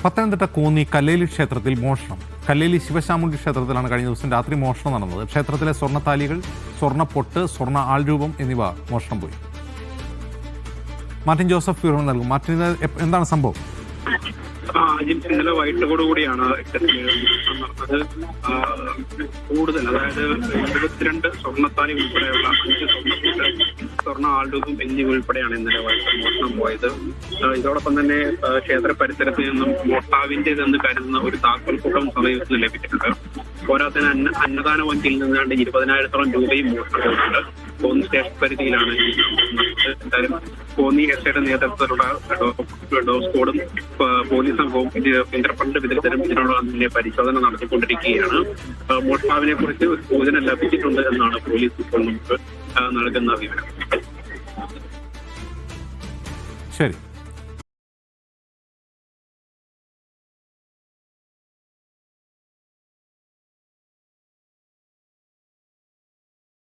പത്തനംതിട്ട കോന്നി കല്ലേലി ക്ഷേത്രത്തിൽ മോഷണം. കല്ലേലി ശിവശാമുണ്ഡി ക്ഷേത്രത്തിലാണ് കഴിഞ്ഞ ദിവസം രാത്രി മോഷണം നടന്നത്. ക്ഷേത്രത്തിലെ സ്വർണ്ണത്താലികൾ, സ്വർണ്ണപ്പൊട്ട്, സ്വർണ്ണ ആൾരൂപം എന്നിവ മോഷണം പോയി. മാർട്ടിൻ ജോസഫ് വിവരം നൽകും. മാർട്ടിൻ, എന്താണ് സംഭവം? ഇന്നലെ വൈകിട്ടോടുകൂടിയാണ് നടന്നത്. കൂടുതൽ, അതായത് 22 സ്വർണ്ണത്താലി ഉൾപ്പെടെയുള്ള 5 സ്വർണ്ണപ്പൊട്ട്, സ്വർണ്ണ ആൾരൂപം എന്നിവ ഉൾപ്പെടെയാണ് ഇന്നലെ വൈകിട്ട് മോഷണം പോയത്. ഇതോടൊപ്പം തന്നെ ക്ഷേത്ര പരിസരത്ത് നിന്നും മോട്ടാവിന്റേതെന്ന് കരുതുന്ന ഒരു താക്കോൽ കൂട്ടം സമീപത്ത് നിന്ന് ലഭിച്ചിട്ടുണ്ട്. പോരാത്തിന് അന്നദാന വഞ്ചിയിൽ നിന്നാണ്ട് 20,000-ഓളം രൂപയും മോഷണം പോയിട്ടുണ്ട്. കോന്നി സ്റ്റേഷൻ പരിധിയിലാണ് ഈ എന്തായാലും കോന്നി എസ്ഐയുടെ നേതൃത്വത്തിലുള്ള ഡോഗ് സ്ക്വാഡും പോലീസ് സംഘവും ഫിംഗർപ്രിന്റ് വിദഗ്ധരും ഇതിനുള്ള പരിശോധന നടത്തിക്കൊണ്ടിരിക്കുകയാണ്. മോഷ്ടാവിനെ കുറിച്ച് ഒരു സൂചന ലഭിച്ചിട്ടുണ്ട് എന്നാണ് പോലീസ് ഇപ്പോൾ നമുക്ക് നൽകുന്ന വിവരം. ശരി.